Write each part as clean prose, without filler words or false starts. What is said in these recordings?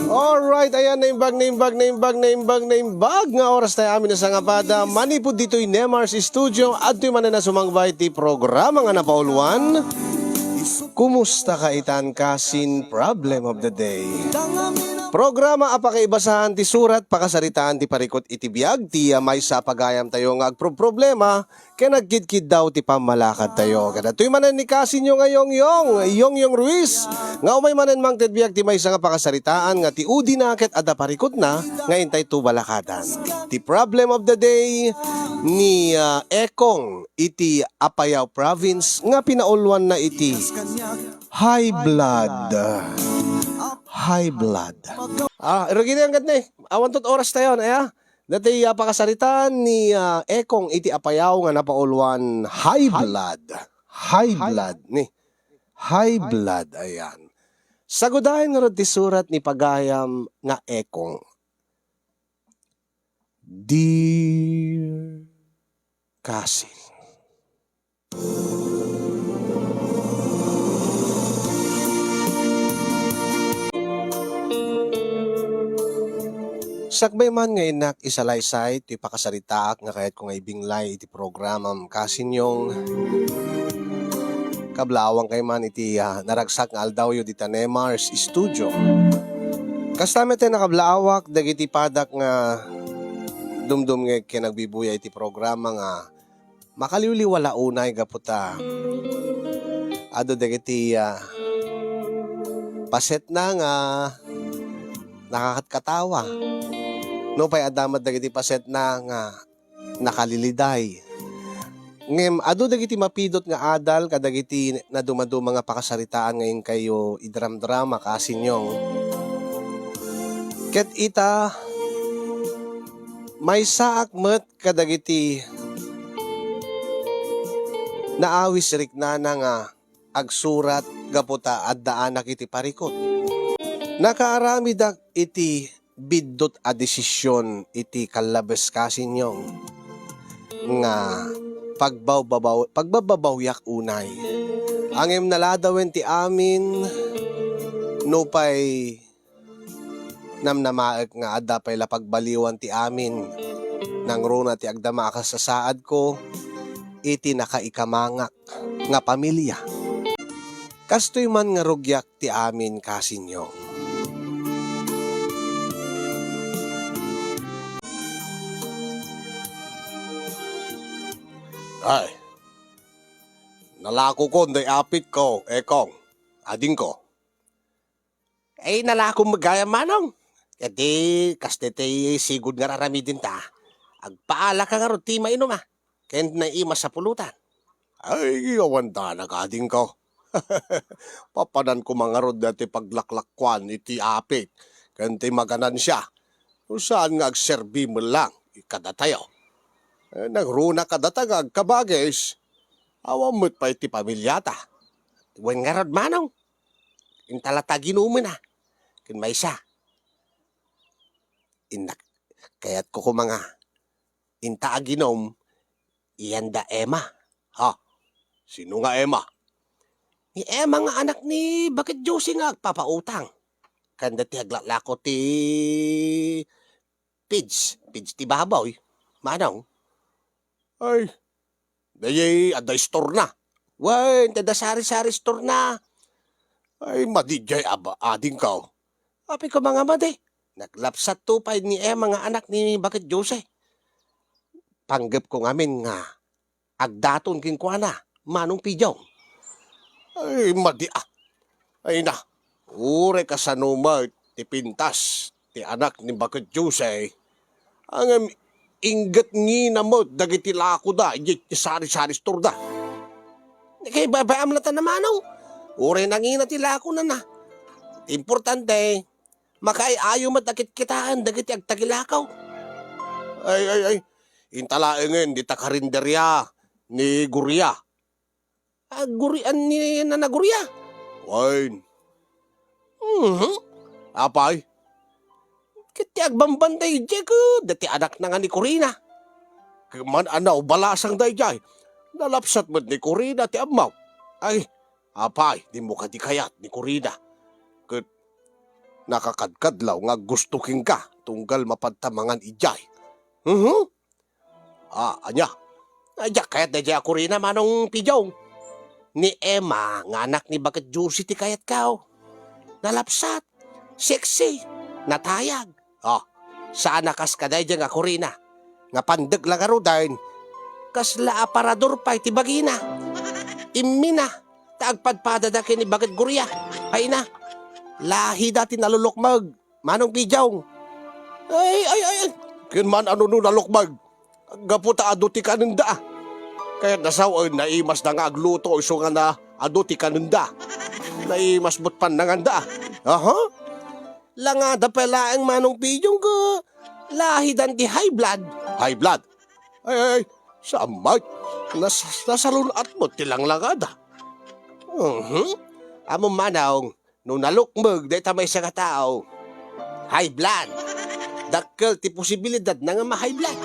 Alright, ayan, naimbag nga oras tayo amin na sa ngapada. Manipod dito'y Nemars Studio at to'y manan na sumangbay ti programa nga napauluan. Kumusta ka itan kasin problem of the day? Programa apakaibasahan ti surat pakasaritaan ti parikot iti biag ti may sa pagayam tayo nga agproblema kaya nagkidkid daw ti pamalakad tayo. Kada tuy manan ni kasin nyo ngayong yung Ruiz nga umay manan mang biag ti may sa nga pakasaritaan nga ti udi nakit ada parikot na nga intay tu balakadan. Ti problem of the day ni Ekong iti Apayao Province nga pinaulwan na iti high blood. Irugin ang ganda awan tot oras tayo aya. Dati pakasaritan ni Ekong iti Apayao nga napaulwan high blood ni. High blood ayan. Sagudahin nga ti surat ni pagayam nga Ekong. Dear Cousin. Sakbay man nga inak isalaysay ti pakasaritaak nga kahit kung ay binglay iti programam kasinyong kablawang kay man iti naragsak nga aldaw yu di Nemars Studio. Kastamit ay nakablawak dagiti padak nga dumdum nga kinagbibuya iti programa nga makaliwliwala unay gaputa. Ado dagiti paset na nga nakakatkatawa. No pay adamat dagiti paset na nga nakaliliday. Ngem adu dagiti mapidot nga adal kadagiti na dumadu mga pakasaritaan ngayon kayo idram-drama kasinyong. Ket ita may saak met kadagiti naawis riknana nga agsurat gaputa addaan nakiti parikot. Nakaarami dak iti biddot a desisyon iti kalabes kasinyong nga pagbababawyak unay. Angem naladawen ti amin no pay namnamaek nga adda pay lapagbaliwan ti amin nang runa ti agdama ka sa saad ko iti nakaikamangak nga pamilya. Kastoy man nga rugyak ti amin kasinyong. Ay, nalako ko, nday apit ko, Ekong, ading ko. Ay, nalako magaya manong. Kadi, kastete sigud nga raramidin ta. Agpaala ka nga ron, ti mainom Kend na ima sa pulutan. Ay, awan ta, nakading ko. Papanan ko mga rod dati paglaklakwan iti apit. Kenti maganan siya. Saan nga agserbi mo lang, ikada tayo. Nagruna kadatagag kabagis. Awamot pa iti pamilyata. Wen nga rod manong. Intalata ginumin Kin may isa. Kaya't ko mga inta aginom. Iyanda Emma. Ha? Sino nga Emma? Ni Emma nga anak ni Bakit Josie nga agpapautang. Kanda ti aglalako ti Pids ti babaw. Manong. Ay, dayay aday store na. Wen, tada sari-sari store na. Ay, madijay ading ka. Api ko mga madi. Naglapsat tupay ni mga anak ni Bakit Jose. Panggap ko ngamin nga. Agdaton king kuana. Manong pijong. Ay, madi Ay na. Ure ka sa numa ti pintas. Ti anak ni Bakit Jose. Ang ingat ngina mo, dagiti lako da, iti sari-sari store da. Kaya babayam na ta naman Ure na ngina ti lako na. Importante, makaayaw matakit kitaan, dagiti agtagilakaw. Ay, intalaengen, di ta karinderya, ni Gurya. Gurian ni Nanagurya? Wain. Apay? Kiti agbambanday jay ko, dati anak na nga ni Corina. Man anaw balasang day jay. Nalapsat mo ni Corina ti amaw. Ay, apay, di mo ka di kayat ni Corina. nakakadkadlaw nga gusto king ka tunggal mapadtamangan ijay. Anya. Aya kayat na jay ako rin na manong pijong. Ni Emma, nga anak ni Bakit Juicy ti kayat kao. Nalapsat, sexy, natayag. Saan nakas kaday dyan ako rin na. Nga pandag lang aro dahin. Kasla aparador pa iti bagina. Imina, taagpadpada na kini Bakit Gurya. Ay na, lahi dati nalulukmag, manong pijong. Ay. Kinman ano no nalukmag. Gaputa aduti ka nanda. Kaya nasaw naimas na nga agluto iso nga na aduti ka nanda. Naimas mo't pananganda. Langada pala ang manong pijong ko. Lahi dan di high blood. High blood? Ay, samay. Nasalunat mo tilang langada. Amo manong, nung nalukmag, dahi tamay sa katao. High blood. Dakkel ti posibilidad na nga ma-high blood.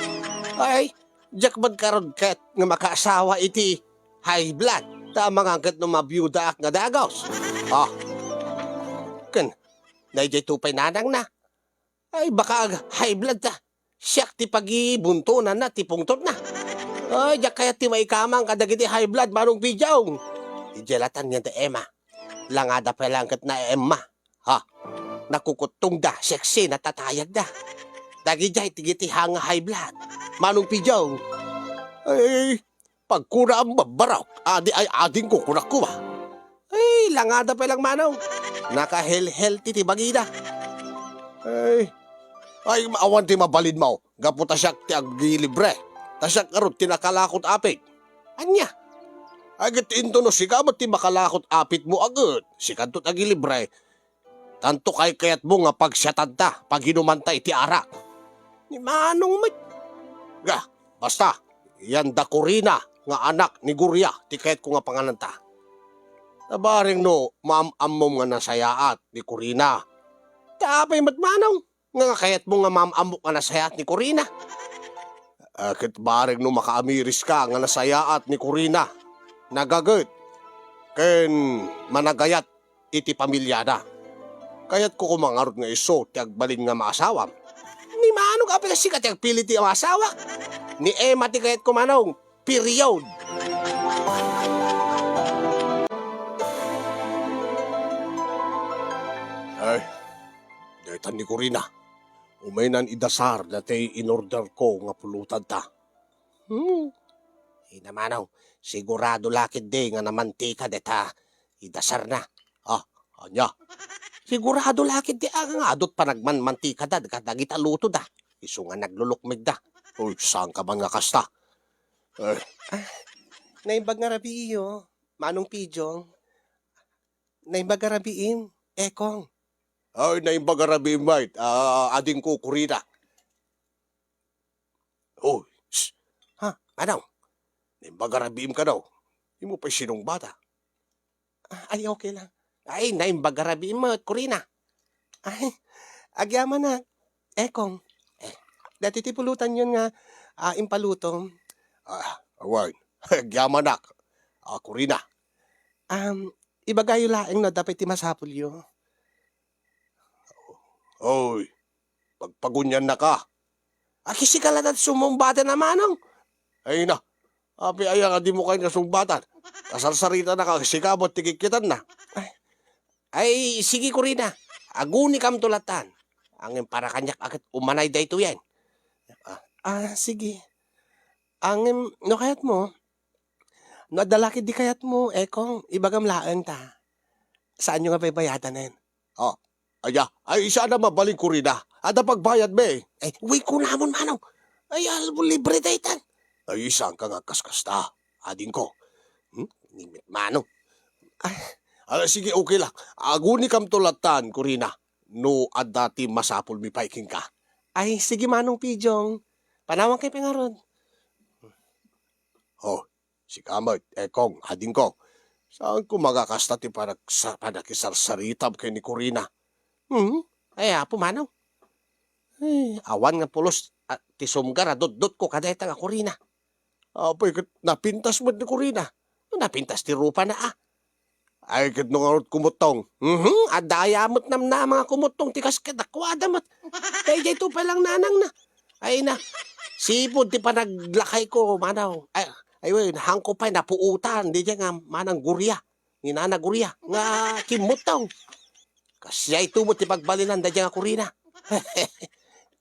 Ay, jak magkaroon ket nga makaasawa iti high blood. Tama nga ket no mabiyuda ak nga dagaws. Ken, naijay tupay nanang na. Ay, baka high blood ta. Siyak ti pagibuntunan na, ti pungtot na. Ay, jak kaya ti maikamang kadagiti high blood manong pijaw. Ijelatan niya ti Emma. Langada pa lang ket na Emma. Nakukutong da, sexy, natatayag da. Dagijay tigiti hanga high blood. Manong pijaw. Ay, pagkura ang babaraw, ay ading kukurak ko ba? Ay, langada pa lang manong. Naka-healthy ti bagida. Ay, maawan ti mabalid mo. Gaputa siya ti agilibre. Tasyak karot ti nakalakot apit. Anya? Agad into no sikamot ti makalakot apit mo agad. Sikantot agilibre. Tanto kay kayat mo nga pagsyatan ta, pag hinumanta iti arak. Ni manong may... basta, yan da Corina, nga anak ni Gurya, ti kayat ko nga pangananta. Nabaring no, maam-amom nga nasayaat ni Corina. Tapay matmanong, nga kayat mo nga maam-amok nga nasayaat ni Corina. Kit baring no makaamiris ka nga nasayaat ni Corina. Nagagat, ken managayat iti pamilya na. Kaya't ko kumangarot nga iso, ti agbalin nga maasawam. Ni manong kapila sikat yung pilit yung asawa. Ni Emma ti kayat kumanong, period. Ay, daytan ni Corina. Umainan idasar na tay in-order ko nga pulutan ta. Namanong, sigurado lakid de nga namantika deta idasar na. Anya? Sigurado lakid di nga adot pa nagmanmantika da, kadagita luto da. Iso nga naglulukmig da. Uy, saan ka man nga kasta? Naimbag nga rabi iyo, manong pijong. Naimbag nga rabiin, ekong. Ay, naimbag nga rabiin, mate. Ading ko, Corina. Uy, manong, naimbag nga rabiin ka daw. Hindi mo pa sinong bata. Ay, okay lang. Ay, naimbag nga rabiin mo, Corina. Ay, agyaman na, ekong. Dati tipulutan yun nga, impalutong. Awan, gyamanak. Corina. Ibagayo laeng na dapat timasapul yun. Oy, pagpagunyan na ka. Kisikala na sumumbatan na manong. Ay na, api ay nga di mo kayo nasumbatan. Kasarsarita na ka, sikamot tikikitan na. Ay, sige Corina. Aguni kam tulatan. Ang para kanyak akit umanay da ito yan. Sige. Ang no kayat mo, nadalaki di kayat mo, ekong ibagam laan ta. Saan nyo nga baybayadan na yun? Ay isa na mabaling Corina. Ada pagbayad be. Wait ko namon manong. Ay albo libre daytan. Ay isang ka nga kaskasta. Ading ko. Nimit manong. Sige okay lang. Aguni kam tulatan Corina. No adati masapul mi paiking ka. Ay sige manong pijong. Panawang kay pengaron. Si Kamot, ekong, ading ko. Saan ko magakasta ti panakisarsaritab kay ni Corina? Ay, pumanaw. Ay, awan nga pulos at ti sumgar, dot ko kadayta nga Corina. Napintas mo ni Corina. Napintas ti rupa na Ay, kat nung arot kumutong. Adayamot nam na mga kumutong tikas kadakwada mat. Dayjay to palang nanang na. Ay na, sipod ti pa naglakay ko, manaw. Ay, hangko pa'y napuutan. Di dyan nga, manang gurya. Ni nana gurya. Nga kimutong. Kasya ito mo ti pagbalinan, da dyan nga kurina.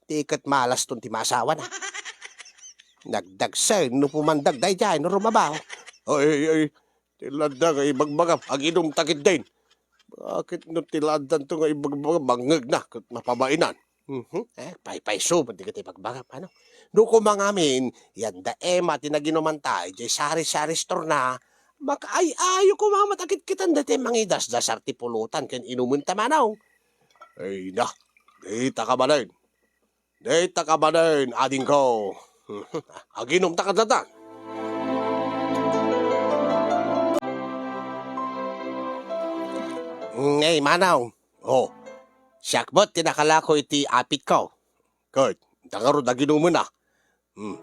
Tikat malas ton ti masawa na. Nagdagsay, no pumandag day dyan, no rumabaw. Ay, tiladan nga ibagbagam, aginom takit din. Bakit no tiladan to nga ibagbagam, bangag na, kat mapabainan. Pay-so, pati ka ibagbagam, ano? No kumangamin, yan da ema, tinaginuman tayo, jay sari-sari store na, makaay-ayo ko mga matakit kitan dati mangidas-das artipulutan, ken inumun tamanaw. Ay na, dita ka manayin. Dita ka manayin, ading ko. Aginom takadatan. Ngay, manaw. Oh, siyakbot, tinakala ko iti apit ko. Kurt, tangarod aginom mo na.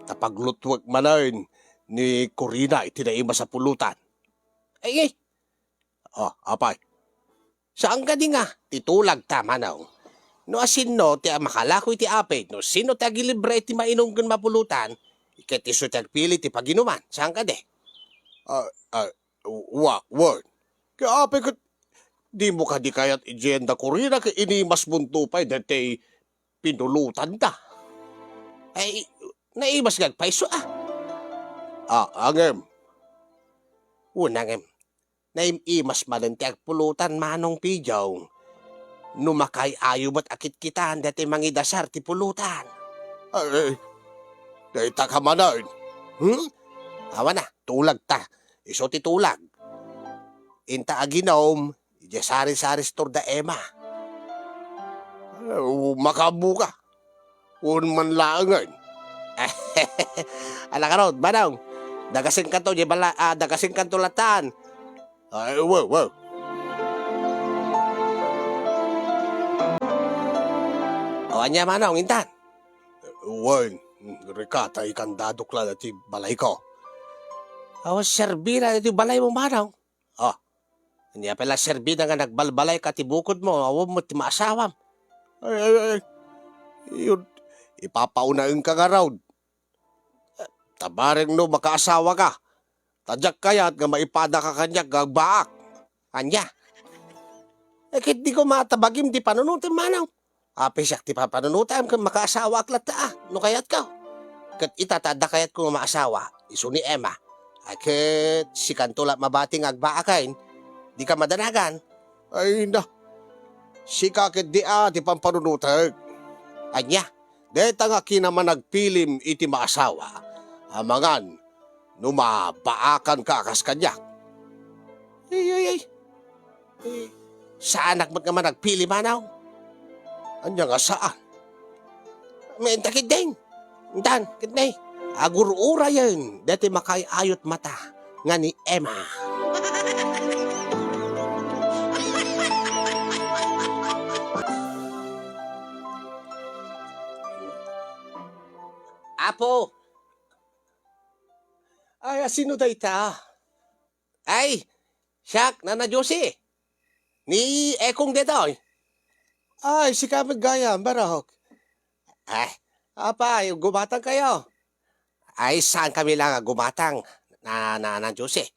Tapaglutwag manayin ni Corina iti naima sa pulutan. Ay, apay. Saan ka di nga? Titulag ta, manaw. No asin no, ti makalako iti apit. No sino ti agilibre iti mainom kan mapulutan, iket iso ti agpili ti paginuman. Saan ka de? Word. Kaya apay kat, di mo ka di kayat ijenda Corina ka inimas bunto pa'y dati pinulutan ta. Ay, naimas gagpaiso angem. Unangem. Naimimas malanti agpulutan manong pijaw. Numakay ayo ba't akit kitaan dati mangidasar ti pulutan. Ay, dayta ka manayin. Awa na, tulag ta. Iso ti tulag. Inta aginom, ija sari-sari store da ema. Makabuka. Un man laangan. Ala ka ron, manong. Dagasing kanto, dagasing kanto latan. Ay, wow. O anya manong, intan. Wan, rekata ikandadok lang ati balay ko. O, serbira iti balay mo manong. Hindi pala serbida nga nagbalbalay ka ti bukod mo, awam mo ti maasawam. Ay, yun, ipapaunain ka nga raw. Tabareng no, makaasawa ka. Tadyak kayat nga maipada ka kanyak gagbaak. Anya. Kit di ko matabagim ti panunutin manong. Apisyak ti papanunutin kang makaasawa aklat ta no kayat ka. Kat itatada kayat ko maasawa, iso ni Emma. Akit si Kantula mabating agbaakain, di ka madanagan. Ay na, si kakit di ti pampanunutin. Anya, deta nga kinaman nagpilim iti maasawa. Amangan, numabaakan ka kas kanya. Ay. Sa anak mo nga man nagpili manaw? Anya nga saan? May takit din. Intan, kitnay. Agur-ura yun. Dati makayayot mata nga ni Emma. Apo! Ay, sino dayta? Ay, siyak, Nana Josie. Ni Ekong detoy. Ay, si Kamag Gaya, barok. Ay, apay, gumatang kayo. Ay, saan kami lang gumatang, na Josie?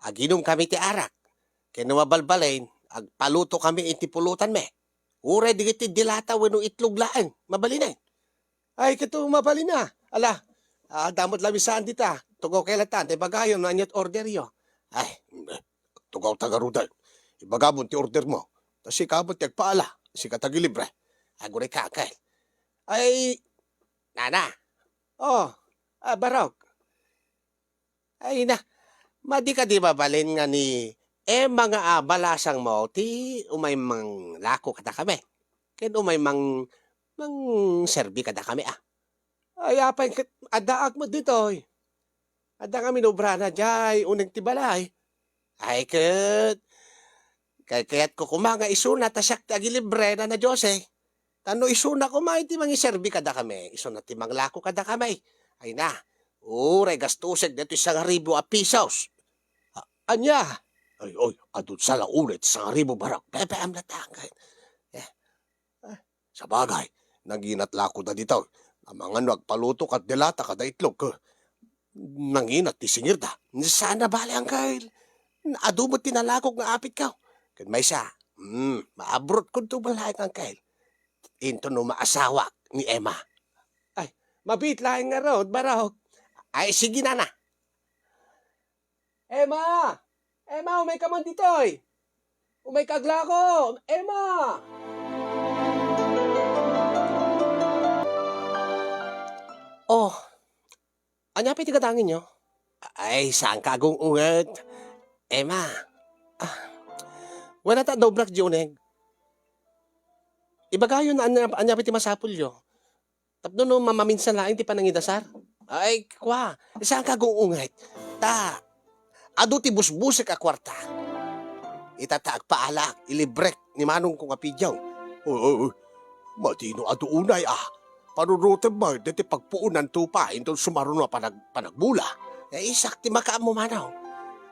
Aginom kami ti arak. Kinumabalbalain, agpaluto kami iti pulutan me. Uray di kiti dilata wano itlog laan, mabalin. Ay, kito mabalin na. Ala, damot labi saan dita. Tugaw kailatan, te bagayon na anyat order yo. Ay, tugaw tagarudan. Ibagabon ti order mo. Tas si kabot ti agpaala, si katagilibre. Aguray kakay. Ay, nana. Barok. Ay na, madi ka di mabalin nga ni mga balasang mo, ti umay mang lako kata kami. Ken umay mang serbi kada kami Ay apay adaak mo dito. Ada kami nobra na jay unang tibalay. Ay kaya't ko kumanga isuna tasyak ti agilibre na Jose. Tano isuna kumay ti mangi serbi kada kami. Isuna ti manglako kada kami. Ay na, uray gastusig dito isang ribo a pesos. Anya? Ay, oy, adun sa laulit sa ribo barak. Pepe am natangay. Eh, sa bagay, naginatla ko na dito. Ang mga nagpaluto at delata kada itlog ko. Nanginat ti singir da. Sana bali ang kail. Adu mo tinalakog nga apit ka. Kan may siya. Maabrot ko to balay ang kail. Into no maasawa ni Emma. Ay, mabit laing nga road, barok. Ay, sige na na. Emma! Emma, umay ka man ditoy. Umay kagla ko. Emma! Oh, anya pa itigatangin nyo? Ay, saan ka agong unget? Emma, ah, wala ta dobrak juneg. Ibagayon na anya pa ti masapul yo. Tapno no mamaminsan laing ti panangidasar. Ay, kwa, saan ka agong unget? Ta, adu ti busbusek a kwarta. Itataag paalak, ilibrek ni manong kong apidyaw. Oo, matino adu unay Panurutin mo, dati pagpuunan tupa, into sumaruno panagbula. Isak ti makaam mo manaw.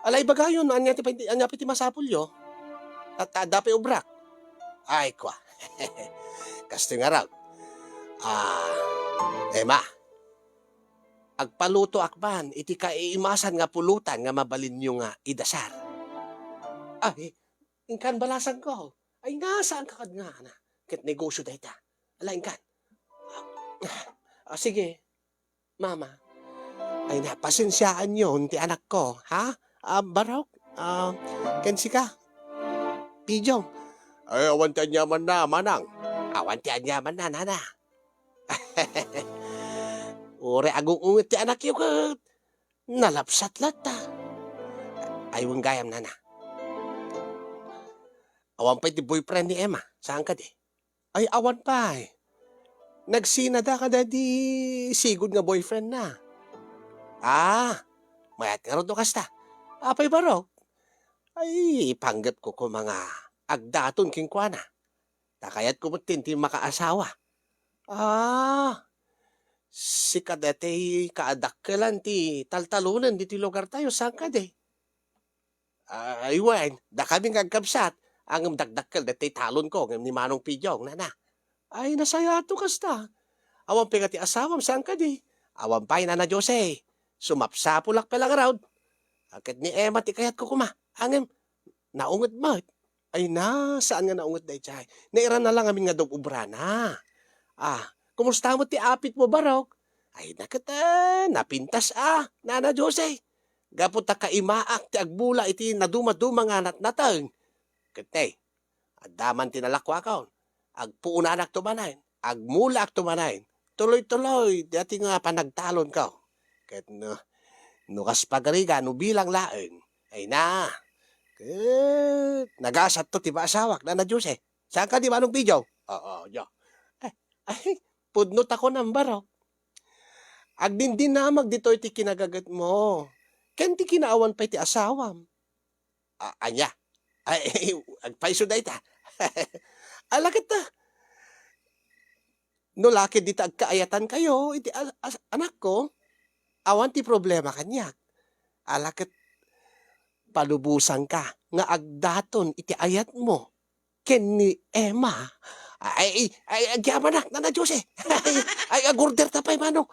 Alay bagayon, anya ti masapul yo. At dapat ubrak. Ay, kwa. Kasto nga raw. Emma, agpaluto akban, iti kaiimasan nga pulutan nga mabalin nyo nga idasar. Ay, ingkan balasan ko. Ay, nga, saan ka nga na? Kit negosyo da ita. Ala, ingkan. Sige, mama. Ay, napasensyaan yun, ti anak ko, ha? Barok, kensi ka? Pijong. Ay, awantian yaman na, manang. Awantian yaman na, nana. Ure agung ungit ti anak yung nalapsat lata. Ay, wang gayam, nana. Awan pa ti boyfriend ni Emma. Saan ka di? Ay, awan pa eh. Nagsinada ka na di sigod nga boyfriend na. Mayat nga ron kasta. Apay barok. Ay, panggap ko mga agdaton king kwa na. Takayat ko tinti makaasawa. Si kadete kaadakkelan ti taltalunan di ti lugar tayo. Saan ka di? Ay, wen, da kaming agkabsat. Ang dagdakkel dati talon ko ng ni Manong Pijong, nana. Ay, nasaya to kasta. Awan pa ti asawam, saan ka di? Awan pa na Jose. Sumapsapulak pa lang raud. Akit ni Emma ti kayat ko kuma. Angem, naungot mo. Ay na, saan nga naungot day chay? Nairan na lang amin nga dog ubrana. Kumusta mo ti apit mo barok? Ay nakita, napintas nana Jose. Gapot ta kaimaak ti agbula iti naduma-duma nga natnatang. Kete, adaman tinalakwa kaon. Agpuunan ak tumanayin. Agmula ak tumanayin. Tuloy-tuloy, dati nga panagtalon ka. Ket nukas pagariga, bilang laeng. Ay na. Nagasat to, tiba asawak, na Diyos eh. Saan ka di manong video? Oo, yo. Ay, pudnot ako ng barok. Agdindin na magdito iti kinagagat mo. Ken ti kinaawan pa iti asawam. Anya. Ay, agpaiso da ita. Alakit na. No lakit dita agkaayatan kayo, iti anak ko, awan ti problema kanyak. Alakit palubusan ka, nga agdaton iti ayat mo, ken ni Emma. Ay, agyamanak na Diyos eh. Ay, agurder tapay, manong.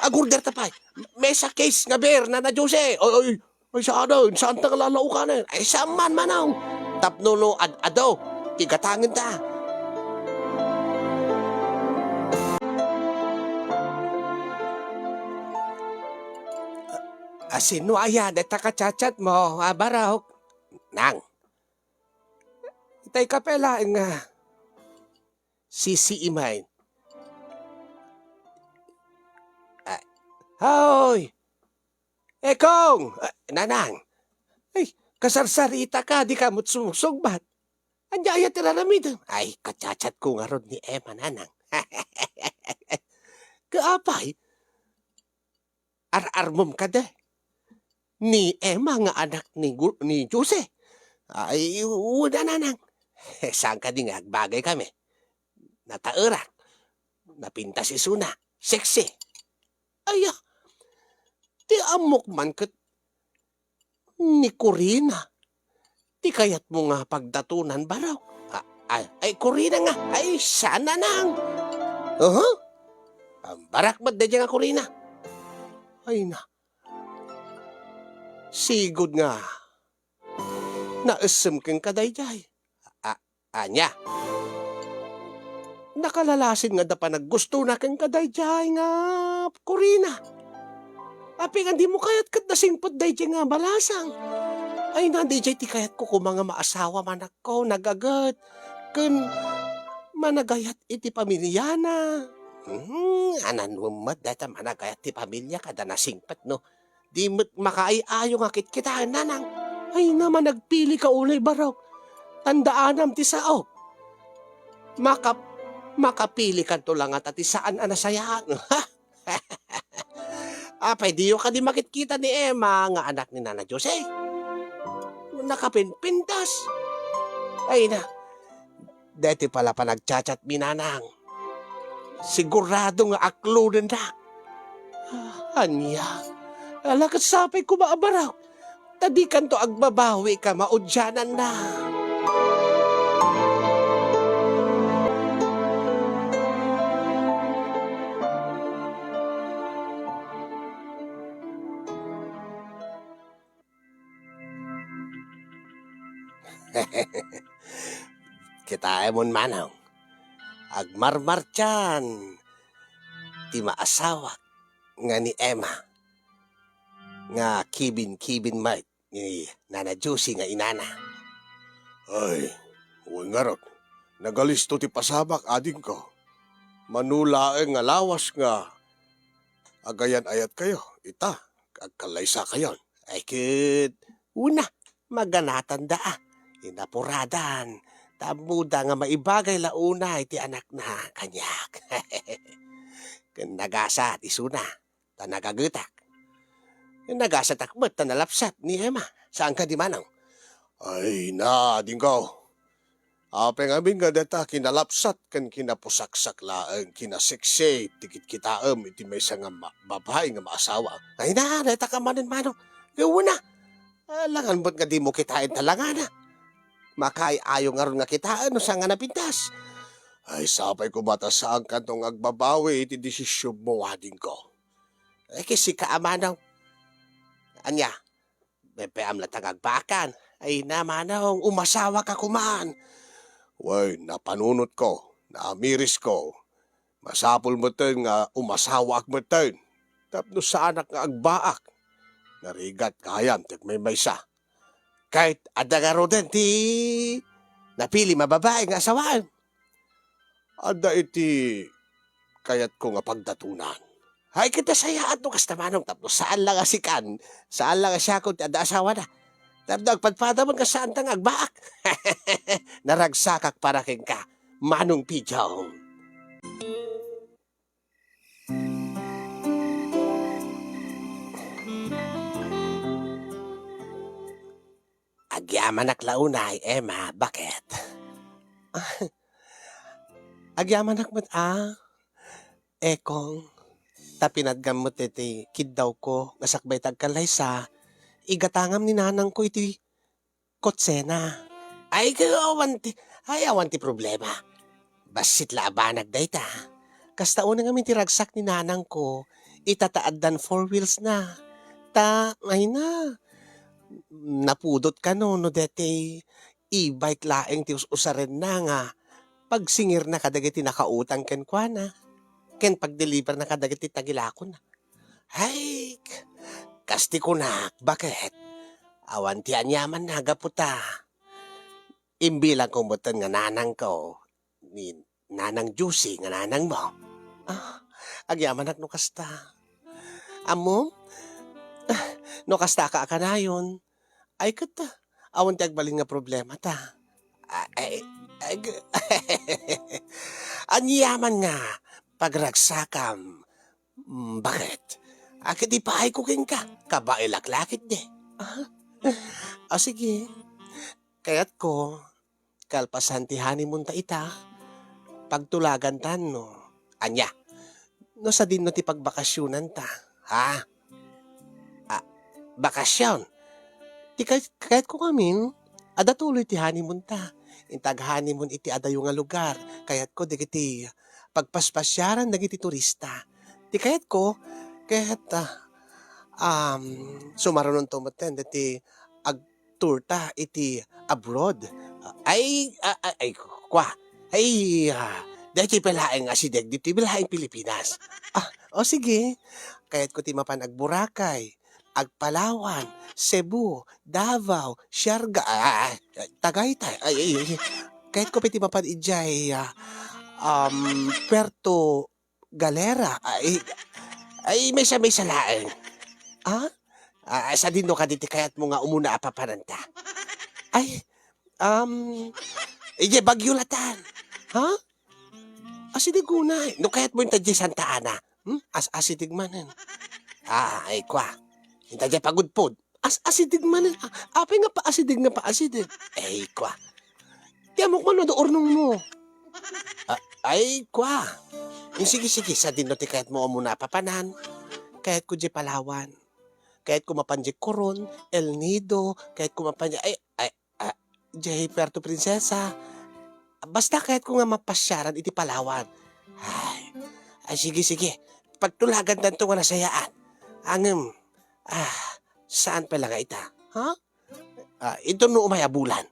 Agurder tapay. May sa case nga bear na Diyos eh. Ay, saan ta kalalao ka na? Ay, saan man, manong. Tapno no, adaw, tigatangin ta. Sino ayan, deta kacachat mo, barok. Nang. Itay kapela nga. Sisi imay. Hoy! Ekong! Nanang! Ay, kasarsarita ka, di ka mo't sumusugbat. Andiaya tiraramid. Ay, kacachat ko nga ron ni Emma, nanang. Kaapay? Ar-armom ka de. Ni Emma nga anak ni Jose. Ay, una nanang. Saan ka di nga agbagay kami? Nataurak. Napinta si Suna. Sexy. Ay, ti amok man kat ni Corina. Ti kayat mo nga pagdatunan baraw. Ay, kurina nga. Ay, sana nang. Barak ba't da nga kurina? Ay na. Sigod nga. Naasam kang kadayjay. Anya. Nakalalasin nga da pa naggusto na kang kadayjay nga kurina. Api nga di mo kayat kat nasingpot dayjay nga balasang. Ay na, DJ, ti kayat ko kung mga maasawa manak ko, nagagat. Kun managayat iti pamilya na. Anan mo data managayat ti pamilya kada nasingpat, no? Di makaayayo nga kita, nanang. Ay naman, nagpili ka ulay barok. Tandaanam ti sao. Makapili ka to lang at ati saan anasayaan. Apay, diyo ka di makikita ni Emma, nga anak ni Nana Jose. Nakapinpintas. Ay na, dati pala pa nagchat-chat minanang. Sigurado nga aklunan na. Anya, alakat sapay ko maabaraw. Tadikan to agbabawi ka, maudyanan na. Kita emon manang. Agmarmar tiyan. Ti maasawak nga ni Emma. Nga kibin mait ni Nana Juicy nga inana. Ay, huwag nga ron. Nagalisto ti pasabak ading ko. Manulaeng nga lawas nga. Agayan ayat kayo. Ita, agkalaysa kayon. Ay kit, una, maganatan daa. Inapuradan. Tamuda nga maibagay launa iti anak na kanyak. Nagasa at isuna. Tanagagutak. Nagasa takmat tanalapsat ni Emma. Saan ka di manang? Ay na, dinggaw. Apeng amin nga data kinalapsat kan kinapusaksak laeng kinaseksay tikit kitaem iti may nga babae nga maasawa. Ay na, data ka manin manong. Gawin na. Langan ba't nga di mo kitain talangan na? Makaayo nga ron nga kitaan no sa nga napintas. Ay sapay ko bata saan kantong agbabawi iti desisyon mo wading ko. Ay kasi kaamanaw. Anya, bepeam na tagagbakan. Ay namanong, umasawa ka kuman. Way, napanunot ko, naamiris ko. Masapul mo ten nga umasawa ak mo ten. Tapno sa anak nga agbaak. Narigat kayam, may maysa. Kahit adagaro din ti napili mababae nga asawaan. Ada iti kayat ko nga pagdatunan. Ay kita sayaan no kastamanong tapno saan lang asikan, saan lang asya ko ti ada asawa na. Tapno agpadpada mo ka saan tang agbaak. Naragsakak para king ka, manong pijaw. Agyaman ak launay, Emma, bakit? Agyaman ak mat Ekong, tapinadgam mo iti kiddaw ko, nasakbay tagkalaysa, igatangam ni nanang ko iti kotsena. Ay, awanti problema. Basit labanag dayta. Kastaon nga mintiragsak ni nanang ko, itataaddan 4 wheels na. Ay na. Napudot ka no dete e-bike laeng ti usaren na nga pagsingir na kadagiti nakautang ken kuana ken pag-deliver na kadagiti tagilakon na. Hay, kasti ko na, bakit? Awan ti anyaman na gaputa. Imbilang kumutan nga nanang ko, ni Nanang Juicy nga nanang mo. Agyaman at no kasta. Amo? No kasta ka akanayon. Ay kata, awan ti agbalin nga problema ta. Anyaman nga, pagragsakam. Bakit? Akit ipahay ko king ka, kabailaklakit de. Sige. Kaya't ko, kalpasan ti honeymoon ta ita, pagtulagan tan no. Anya, no sa din no ti pagbakasyonan ta. Bakasyon? Di kahit ko kamin, Ada tuloy ti honeymoon ta. Intag honeymoon iti adayo nga lugar. Kayat ko digiti pagpaspasyaran dagiti turista. Ti kayat ko, kayat sumarunon tumaten dati ag-tour ta iti abroad. Ay, kwa. Ay, dahil palaeng asideg dito, palaeng Pilipinas. O sige. Kayat ko ti mapan ag Boracay, ag Palawan, Cebu, Davao, Siarga, Tagaytay. Kayat ko piti mapan ijay, Puerto Galera. May sa laeng. Ah? Sa dino ka diti kayat mo nga umuna apapananta. Ay, ije Bagyo Latan. Ha? Asidig unay. No kayat mo yung tadya Santa Ana. Asidig manen. Ay kwa. Yung tadya pagudpod. Asidig manen. Apay nga pa asidig. Ay kwa. Tiyan mo kung ano do ornong mo. Ay kwa. Yung sige, sa dino ti kayat mo umuna apapanan. Kayat ko di Palawan. Kayat ko mapanjik Coron, El Nido, kayat ko mapanjik, Jay Puerto Princesa. Basta kayat ko nga mapasyaran iti Palawan. Sige. Pagtulagan tanto nga nasayaan. Saan pala nga ita? Ha? Ito no umaya bulan.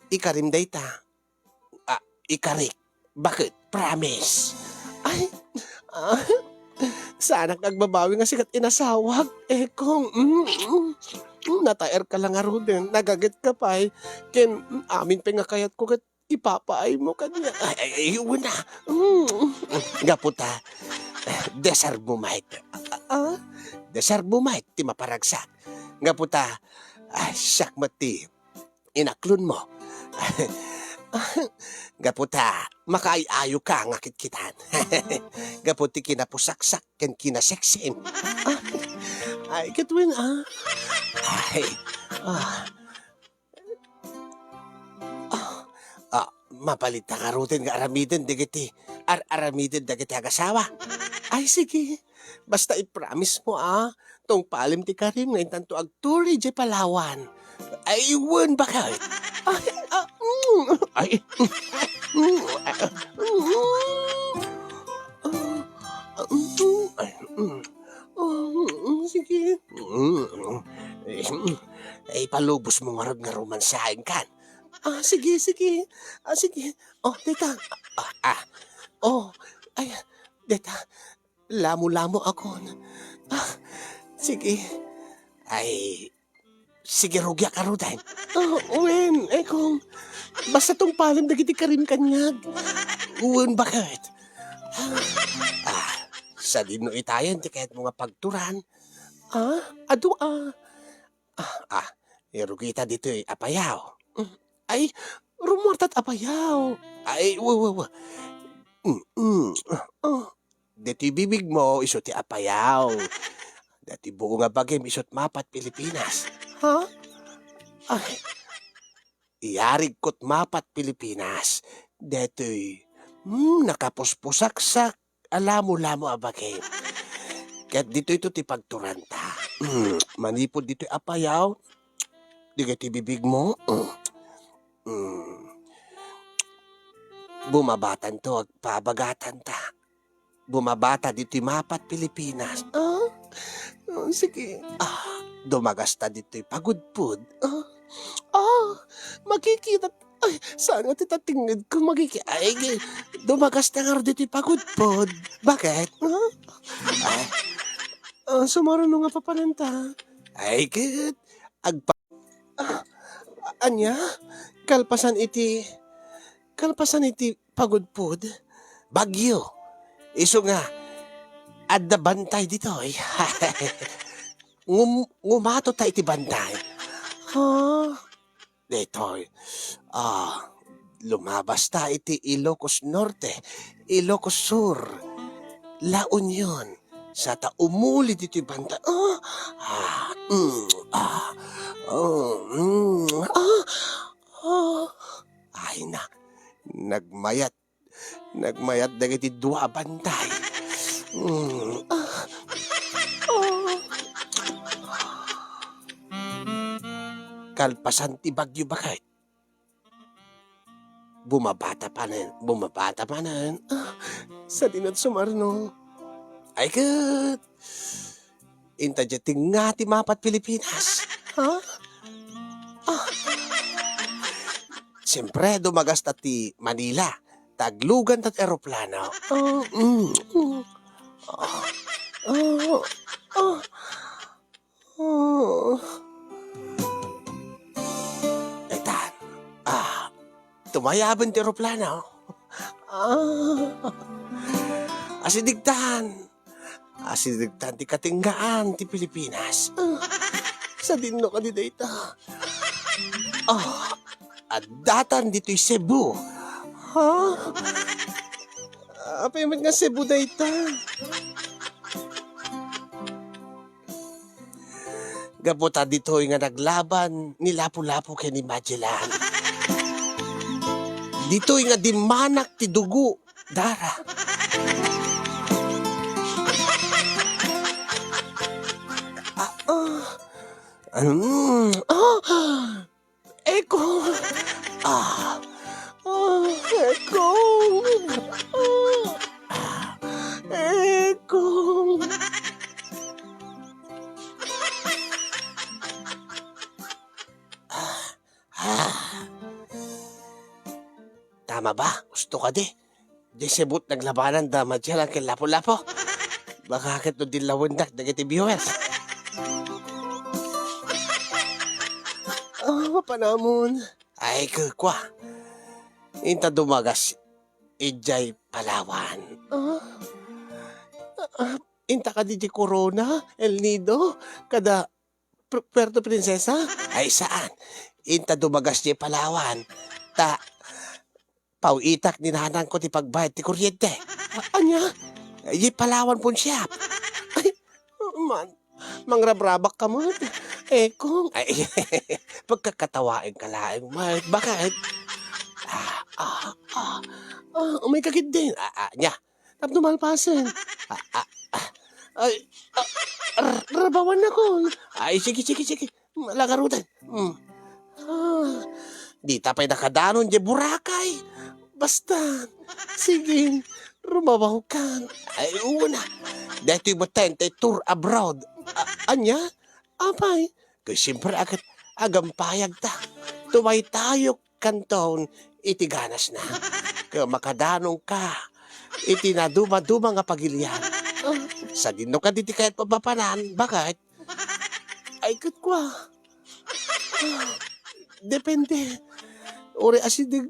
Ikarim da ita. Ikarik. Bakit? Promise. Sana kagbabawi nga sikat inasawag. Kung nataer ka lang nga din, nagaget ka pa ken amin pa nga kayat ko kat ipapaay mo kanya. Yun na. Gaputa, deserve mo might. Deserve mo might, ti maparagsak. Gaputa, siyak mati, inaklon mo. Gaputa, makaayayo ka nga kitkitan. Gaputi kinapusaksak ken kinaseksim. Katwin mapalita ka rutin nga aramiden dagiti aramiden dagiti agasawa. Sige. Basta i-promise mo tong palim ti Karim nga intanto agturi di Palawan. Iwan ba ka? Sige. Palubos mo nga romansahin kan. Sige. Sige. Tita. Tita. Lamo-lamo ako. Sige. Sige, rugya ka rutin. Uwen. Kung basta tong palim dagiti Karim kanyag. Uwen bakit? Sa dino itayan, ti kahit mga pagturan. Rugita dito apayaw. Rumortat apayaw. Dati bibig mo, iso ti apayaw. Dati buo nga bagay, isot mapat Pilipinas. Iyarig ko't mapat Pilipinas. Deto'y, nakapuspusaksak, alamo-lamo abagay. Kaya't dito ito ti pagturanta. Manipod dito'y apayaw. Di ka ti bibig mo. Bumabatan to, pabagatan ta. Bumabata dito'y mapat Pilipinas. Sige. Dumagasta dito'y pagudpud. Makikita. Sana titatingid ko makikita. Dumagasta nga dito'y pagudpud. Bakit? Sumarunong nga papananta. Good. Anya? Kalpasan iti pagudpud. Bagyo. Iso nga, adda bantay dito ngumato ta iti bantay. Dito'y, lumabas ta iti Ilocos Norte, Ilocos Sur, La Union, sa ta umuli dito'y bantay. Nagmayat dagiti dua bantay. kalpasan ti bagyo bakit? Bumabata pa na. Sa dinat sumarno. Ay kat. Inta jating nga ti mapat Pilipinas. Ha? Siyempre, dumagas ta ti Manila. Taglugan tat eroplano. Etan. Tumayaban ti eroplano. Asidigtan ti katinggaan ti Pilipinas. Sa dinno ka di data. At datan dito'y Cebu. Ha? Apay man nga Cebu data. Gabuta dito'y nga naglaban ni Lapu-Lapu kay ni Magellan. Dito'y nga dimanak ti dugo, Dara. Eko. Eko. Eko. Tama ba? Gusto ka di? Di sebut naglabanan da madyalan kay Lapu-Lapu. Baka kat no dilawin na nagiti viewers. Panamon. Ay, kakwa. Inta dumagas. Ijay Palawan. Inta ka di Corona, El Nido, kada Puerto Princesa. Ay, saan? Inta dumagas di Palawan. Pauitak ni nanan ko ti pagbayad ti kuryente. Anya? Ay, Palawan po siya. Ay, mangrabrabak ka mo. Kung ay, pagkakatawain ka lang, bakit? May kakit din. Nya, napnumalpasan. Ay, rabawan ako. Ay, sige. Malagarutan. Di tapay nakadanon di Boracay. Basta, sige, rumabaw ka. Ay, una. Dito yung matente tour abroad. Anya? Apay, kaya siyempre agampayag ta. Tumay tayo kanton, itiganas na. Kaya makadanong ka, itinaduma-duma nga pagilian. Sa dino ka diti kahit pabapanan, bakit? Ay, kwa. Depende. Uri asidig,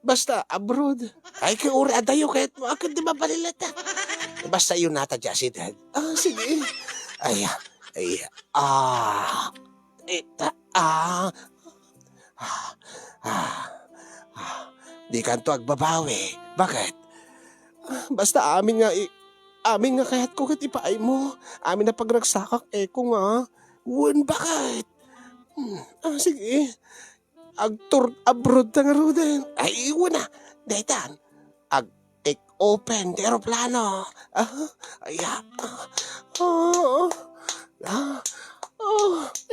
basta abroad. Ay, kaya uri adayo kahit mo akad di mapalilata. Basta yun nata dya asidag. Sige. Di kanto agbabawi. Bakit? Basta amin nga kaya't ko kat ipaay mo. Amin na pagragsakak ko nga. Bakit? Sige. Agtur abroad na nga roden. Ay, iwan na. Daitan. Open the aeroplano.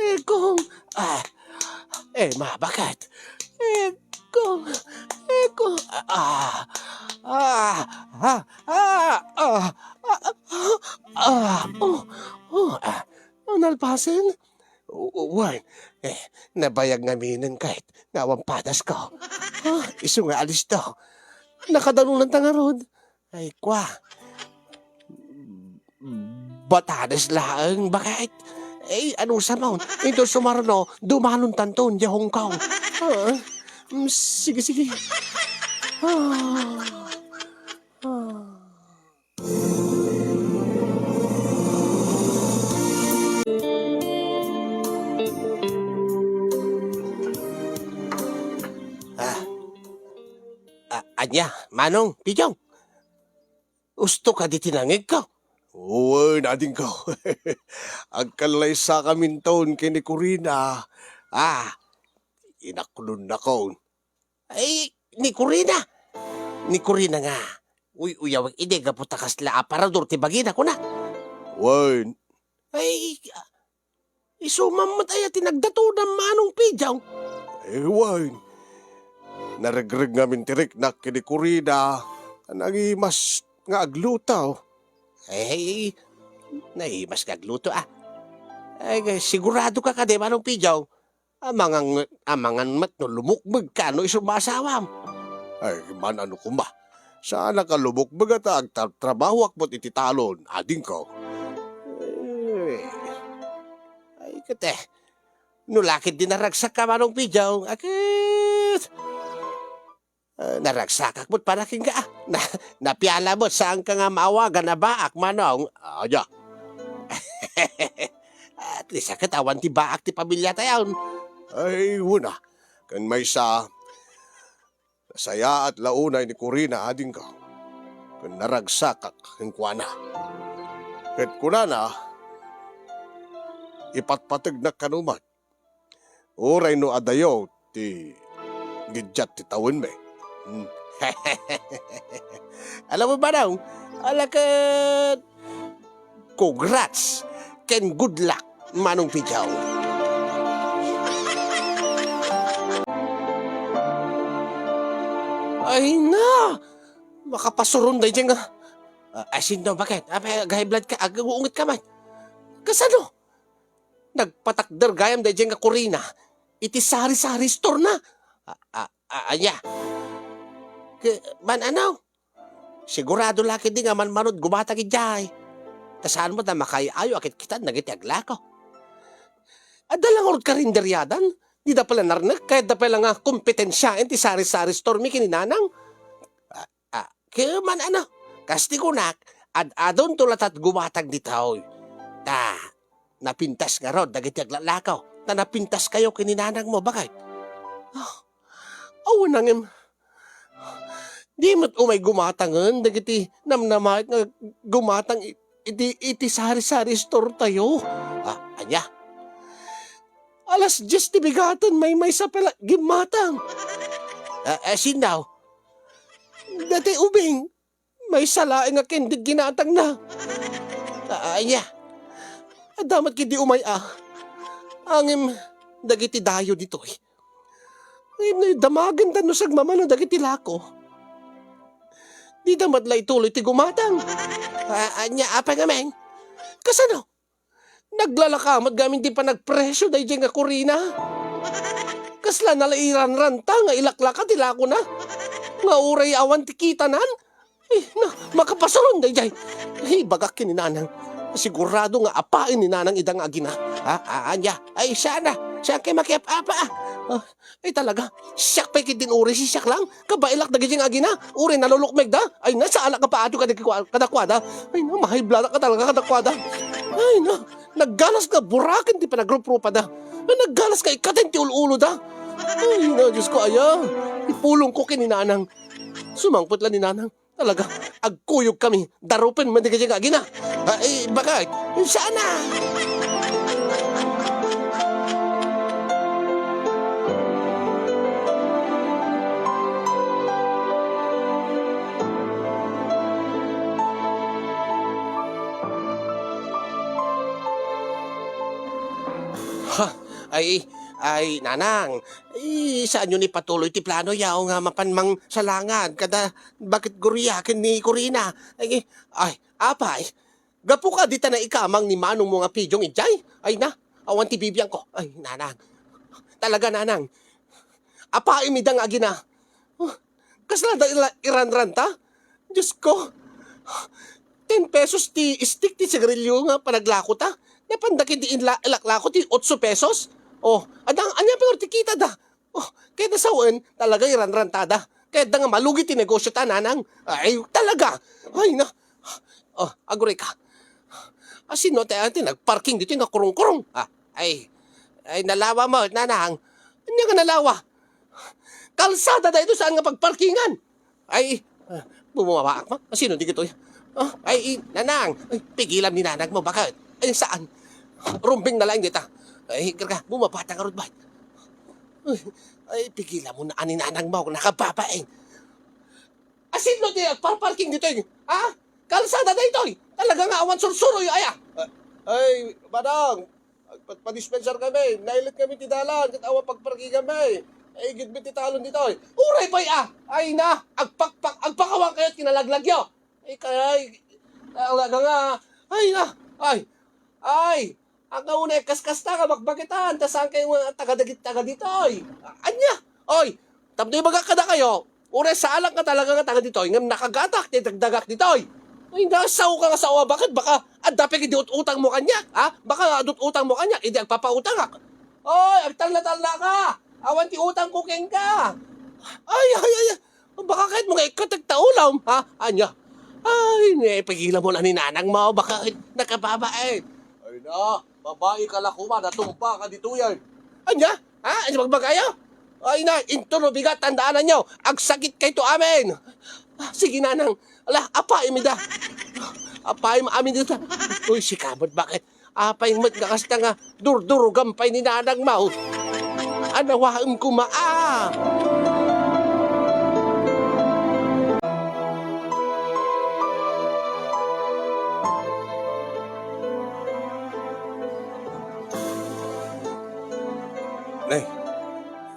Ekong. Bakit? Ekong. Nalpasin? Uwan. Nabayag ngaminan kahit nawampadas ko. Iso nga alis to. Nakadanunan tangarod. Ay, kwa. Batadas laang, bakit? Ano sa mount? Ito sumarano, dumanon tanton di Hong Kong. Sige. Anya, Manong, Pijong. Gusto ka di tinangig ko? Oo, nading ko. Agkalay sa kamin taon kini Corina. Inakulun na ko. Ay, ni Corina. Ni Corina nga. Uyawag ide, gaputakas la aparador, tibagin ako na. Wan. Ay, Isumamat ay tinagdato ng manong pijaw. Ewan. Naregreg nga mintirik na kinikurida. Nagimas nga aglutaw. Nahimas nga agluto sigurado ka de manong pijaw. Amangan mat no lumukbag ka no isumasawam. Man ano ko ba? Sana ka lumukbag at agtrabaho akbot ititalon. Ading ko. Kate. Nulakit din naragsak ka manong pijaw. Akit. Naragsak akbot para king ka. Napiala mo saan ka nga maawagan na baak manong. Aja. At least akit awan ti baak ti pamilya tayon. Ay, wala. Kan may saya at launay ni Corina ading ka. Kan naragsak ak hingkwana. Ket kunana, ipatpatag na kanuman. Oray no adayo ti gidyat ti tawin me. Alam mo ba daw? Alakat, congrats, ken good luck, manong pijaw. Ay na! Makapasuron dahi dyan nga. Asin daw, bakit? Gahay blood ka, uungit ka man. Kasano? Nagpatakder gayam dahi dyan nga Corina. Iti sari-sari store na. Anya. Man ano? Sigurado laki di nga man manod gumatag ijay. Tasaan mo na makayayo akit kita nagiti aglako. Adalang orod ka rin deryadan. Di da pala narnak, kahit da pala nga kompetensya iti sari-sari store mi kininanang. Kaya man ano, kasti ko nak, adon tulat at gumatag di tao. Napintas nga rod, dagiti aglalakaw, na napintas kayo kininanang mo, bakit? Awan di mo't umay gumatangan, dagiti namnamahit nga gumatang iti sari-sari store tayo. Anya? Alas 10 ti bigatan may sa pala gimatang. Asin daw. Dati ubing, may salaing nga kendid ginatang na. Anya. Damat kidi umay Angim, dagiti dayo dito eh. Damagan tan no sagmamano dagiti lako. Di damat lay tuloy ti gumatang. Anya, apa nga men? Kasano? Naglalakamad gamin di pa nagpresyo dahi dyan nga Corina. Kasla nalairan ranta nga ilaklaka tila ko na. Nga uray awan ti kitanan. Makapasaron dahi dyan. Bagak kininanang. Sigurado nga apain ni nanang idang agina. Anya, ay sana. Siya kay makiap-apa talaga. Siyak pa ikitin uri si siyak lang. Kabailak na gijing agina. Uri nalulukmeg da. Ay nasa alak ka pa ato kadakwada. Ay mahal blala ka talaga kadakwada. Ay naggalas ka burakin ti panagrup-rupa da. Naggalas ka ikatin ti ulo da. Ay Diyos ko aya. Ipulong ko kininanang. Sumangpot lang ni nanang. Talaga, agkuyog kami. Darupin man di gijing agina. Bakit? Sana. Ay, nanang, saan yun ipatuloy ti plano yaw nga mapanmang salangan kada bakit guriyakin ni Corina? Apay, gapu ka dita na ikamang ni manong mga pidyong ijay? Ay na, awan ti bibiyang ko. Ay, nanang, talaga nanang, apay midang agina. Kasla da iran-ranta? Diyos ko, 10 pesos ti stick ti sigarilyo nga panaglako ta. Napandakin di ilaklako ti 8 pesos. Anya pa ti kita da. Kaya da sawan, talaga iran-rantada. Kaya da nga malugi ti negosyo ta, nanang. Ay, talaga. Ay, na. Aguray ka. Sino tayo nagparking dito nga kurong-kurong? Ay, nalawa mo, nanang. Anya nga nalawa? Kalsada da ito saan nga pagparkingan. Ay, bumawaak mo? Sino di gito? Nanang. Pigilan ni nanang mo, bakit? Ay, saan? Rumbing na lang dito. Ay, karka, bumapata ka ron ba? Ay, pigilan mo na aninanang mo, nakababaeng. Sino di parking dito? Kalsada na ito. Talaga nga awan sursuroy, aya. Ay, madang, Padispensar kami, nailit kami ti dalan, kat awa pagparki kami. Ay, gitbit ti talon dito. Uray pa'y ay na, agpakawan kayo't kinalaglagyo. Ay, kaya, alaga nga, ay na, ay, ang kauna kaskas na ka magbagitan, tas ang kayo taga dito, anya, oy, tapno yung magkakada kayo, uray sa alang ka talaga nga taga dito, ngam nakagatak, dagdagak dito, ay, nasaw ka nga sa uwa, bakit baka, dapat idut utang mo kanya, ha? Baka adut utang mo kanya, hindi agpapautang ka. Oy, agtalna-talna ka, awan ti utang ko ken ka. Ay, baka kahit mga ikatagtaulam, ha? Anya, ay, pagilan mo na ni nanang mo, baka nakababait. Ay na, babae ka lakuma, natumpa ka dito yan. Anya? Ha? Ano magbagayo? Ay na, into no bigat, tandaanan nyo, agsakit kay to amin. Sige nanang, ala, apa, imida. Apa, amin dito. Uy, si Kabot, bakit? Apa, yung magkakasta nga, dur-durugan pa ni nanang mo. Anawaan ko maa.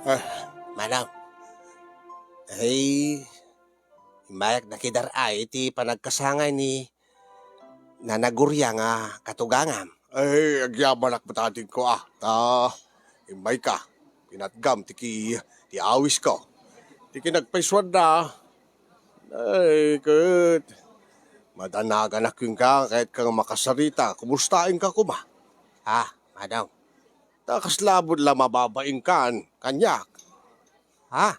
Ay, manang, ay, mayak na kidaray, iti panagkasangay ni nanagurya nga katugangam. Ay, agyaman ak matating ko imay ka, pinatgam, ti awis ko. Tiki nagpaiswan na, ay, kat, madanagan na yung ka, kahit kang makasarita, kumustain ka kuma. Ha, manang, takas labod la mababaing kan, kanyak. Ha?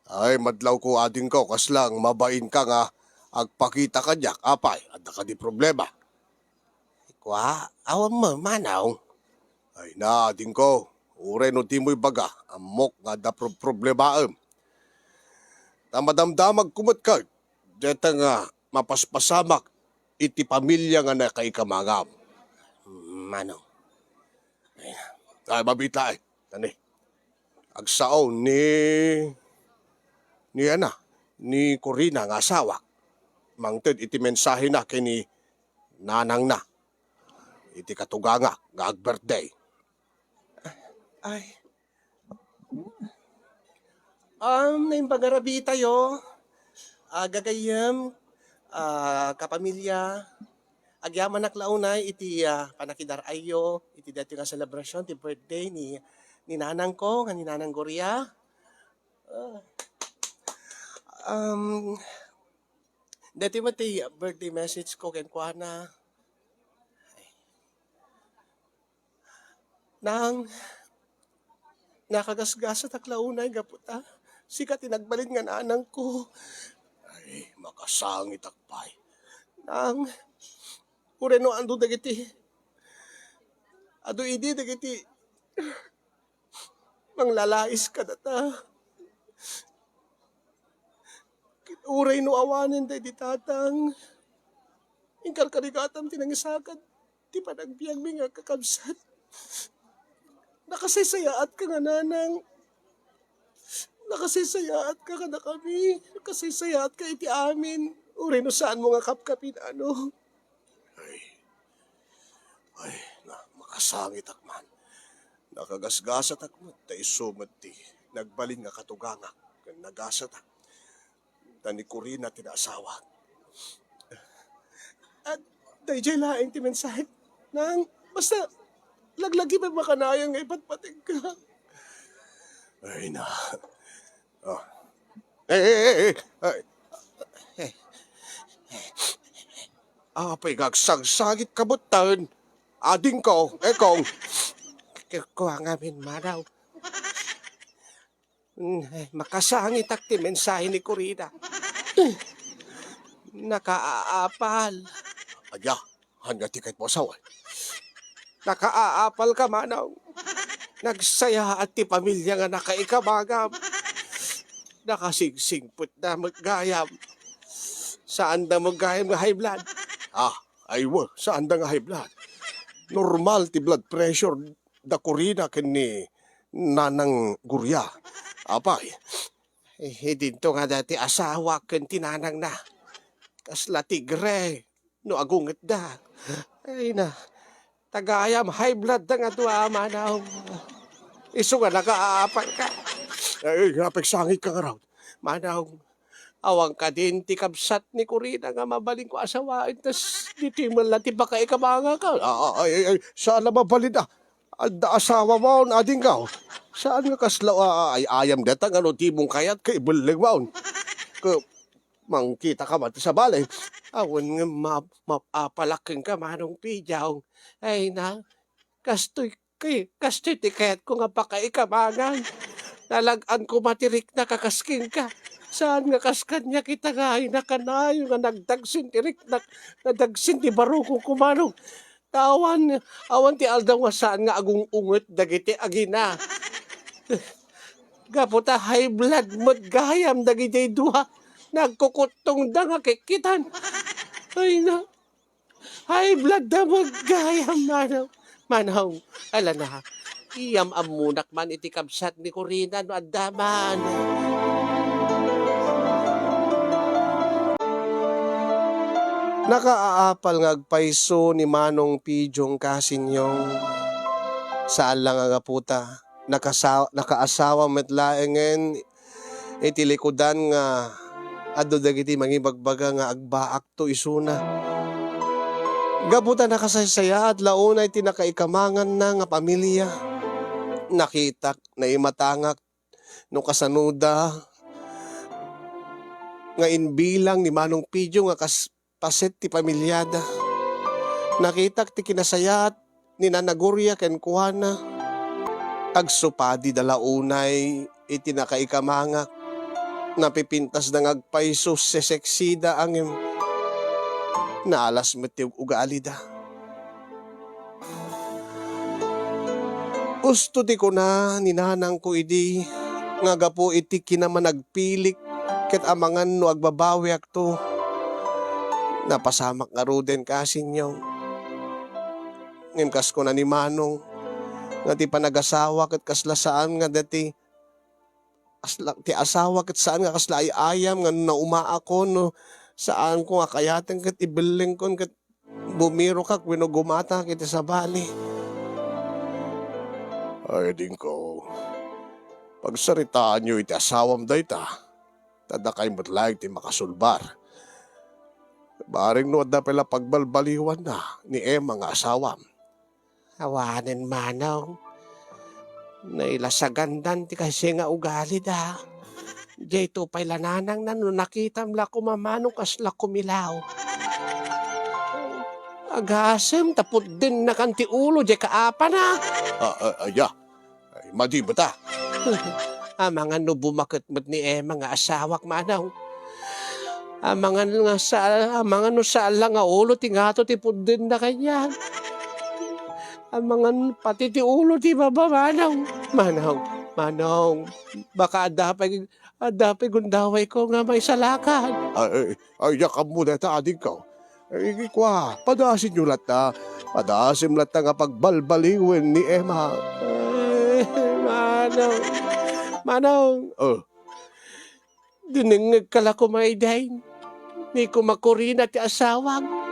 Ay, madlaw ko ading ko, kas lang mabain ka nga, agpakita kanyak, apay, ada ka di problema. Kwa, awan mo, manaw. Ay na, ading ko, ure no di mo'y baga, amok nga da problemaam. Tamadamdamag kumot ka, deta nga mapaspasamak, iti pamilya nga na kay kamangam. Manong. Ay, mabita ay, tani. Agsaon ni Corina nga asawa. Mangted iti mensahe na kini nanang na. Iti katuganga nga ag-birthday. Ay. Naim pagarabi tayo. Gagayam, kapamilya. Agyaman naklaunay iti panakidar ayo. Iti dati nga celebration, ti birthday ni nanang ko, nga ni nanang Goria. Dati mo ti birthday message ko ken kuana. Nang nakagasgasa taklaunay gaputa. Sikat tinagbalin nga nanang ko. Ay, makasangit akpay. Nang ureno ando dagiti. Ado idi dagiti. Manglalais ka data. Uray no awanin day di tatang. Ingkar karigatam tinangisakad. Di pa nagbiyan mi nga kakabsat. Nakasaysayaat ka nga nanang. Nakasaysayaat ka na kami. Nakasaysayaat ka iti amin. Uray no saan mo nga kapkapin ano. Ay, makasangit akman. Nakagasgasat akman. Tayo sumad ti. Nagbalin nga katuganga. Nagasat ak. Tani Corina tinaasawa. At dayjay laing ti mensahe. Nang basta laglagi pa makanayang nga ipatpatig ka. Ay na. Oh. Apay gagsagsagit kabutan. Ading ko, ekong. Kuha nga min maraw. Makasangit ak ti mensahe ni Corina. Nakaaapal. Adya, hanga tikait mo asawa. Nakaaapal ka manaw. Nagsaya at ti pamilya nga nakaikamagam. Nakasigsingput na maggayam. Saan na maggayam nga high blood? Aywa, saan na nga high blood? Normal ti blood pressure da Corina kini nanang Gurya. Apay, dito nga dati asawa ken tinanang na. Kasla tigre, no agunget da. Ay na, Tagayam, high blood na nga to, manaw. Iso nga, nakaapal ka. Ay, napagsangit ka nga raw. Manaw, awang ka din, ti kabsat ni Corina nga mabaling ko asawain, tas ditimal na ti baka ikamanga ka. Ay, saan na mabalin na? Anda asawa mo, ading ka. Saan nga kasla, ay ayam data nga no, di mong kayat kay bulig mo. Mangkita ka man sa balay. Awan nga mapapalaking ka manong pijaw. Ay na, kastoy ti kayat ko nga pakaikamangan. Nalagaan ko matirik na kakasking ka. Saan nga kaskan niya kita nga ay nakanayo nga nagdagsin tirik na nadagsin ti baro kong kumanong. Awan ti aldaw nga saan nga agung unget dagiti agina. Gaputa high blood mo't gayam dagiti duha. Nagkukutong da nga kikitan. Ay na, high blood da mo't gayam manaw. Manaw, ala na, iyam amunak man iti kabsat ni Corina no adaman. Nakaaapal nga agpaiso ni Manong Pijong Kasinyong. Saan lang nga puta, nakaasawa metlaengen iti likodan nga ado dagiti mangibagbaga nga agbaak to isuna. Gabuta nakasaysaya at launay tinakaikamangan na nga pamilya. Nakitak na imatangak no kasanuda nga inbilang ni Manong Pidyo nga paset ti pamilyada. Nakitak ti kinasayat ni Nanagurya ken kuana. Agsupadi dalaunay iti nakaikamangak. Napipintas na ngagpaiso seseksida ang naalas met ti ugalida. Usto ti ko na ninanang ko idi nga gapo iti kinaman nagpilik ket amangan no agbabawi akto. Napasamak nga ruden kasinyo. Ngimkas ko na ni Manong nga ti panagasawa ket kaslasaan nga dati ti asawa ket saan nga kasla ay ayam nga nauma ako no saan ko nga kayaten ket ibeling kon ket bumiro ka wenno gumata ket sa bali. Ay din ko. Pagsaritaan nyo iti asawam dayta, tadakay matlag ti makasulbar. Baring no adda pala pagbalbaliwan na ni Emma nga asawam. Awanen manaw. Nailasagandan ti kasi nga ugali da. Jay to pa'y lananang na no nakitam la kumamanong kasla kumilaw. Agasem tapot din na kanti ulo jay kaapa na. Ay, madi ba ta? Mga no bumakit mo't ni Emma nga asawak manaw. Mga no saan lang nga ulo ti ngato ti pudin na kanyan. Mga pati ti ulo ti baba Manong, baka adapay gundaway ko nga may salakan. Ay, yakam mo na ta adik ka. Ay, kwa, padasin nyo lata. Padasim lata nga pagbalbaliwin ni Emma. Ay, Manong. Diningig ka la kumaydain. Ni ko makurina ti asawang.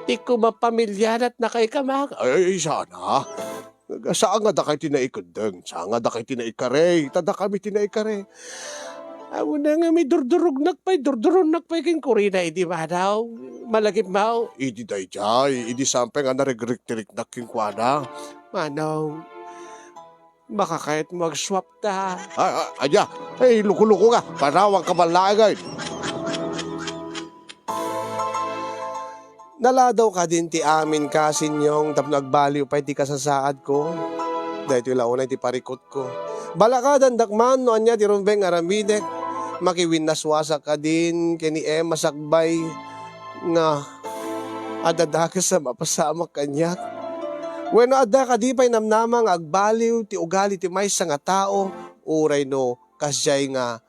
Ni ko mapamilyan at nakaikamang. Ay, sana. Saan nga da kayo tinaikundeng? Saan nga da kayo tinaikare? Tada kami tinaikare. Amo na nga may durdurog nakpay king kurina, idi manaw. Malagip mau. Idi dayjay, idi sampe nga naregrik-tirik na king kuana. Manaw, baka kahit mag-swap ta. Ay, luko-luko nga. Panawang kamalagay. Naladaw ka din ti amin kasinyong tapno nagbaliw pa iti kasasaad ko. Dahil ito ilaunay ti parikot ko. Balakadan dakman no anya ti rumbeng aramidek. Makiwinaswasa ka din kini Emma sakbay nga adadakas sa mapasamak kanyak. Bueno adda ka di pa'y namnamang agbaliw ti ugali ti maysa nga tao. Uray no kasyay nga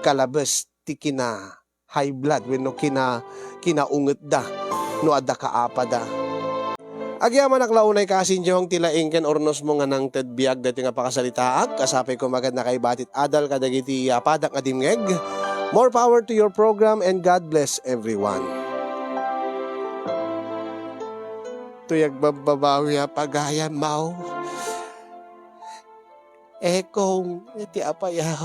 kalabas ti kina high blood wenno kinaunget da no adda kaapa da. Agyaman aklaunay kasinjong tilaingken ornos mo nga nang tedbiag dati nga pakasalitaak kasapay ko magad na kay batit adal kadagiti padak nga dimngeg. More power to your program and God bless everyone. tuyag bababawi pagayan mau. Kung iti apayaw.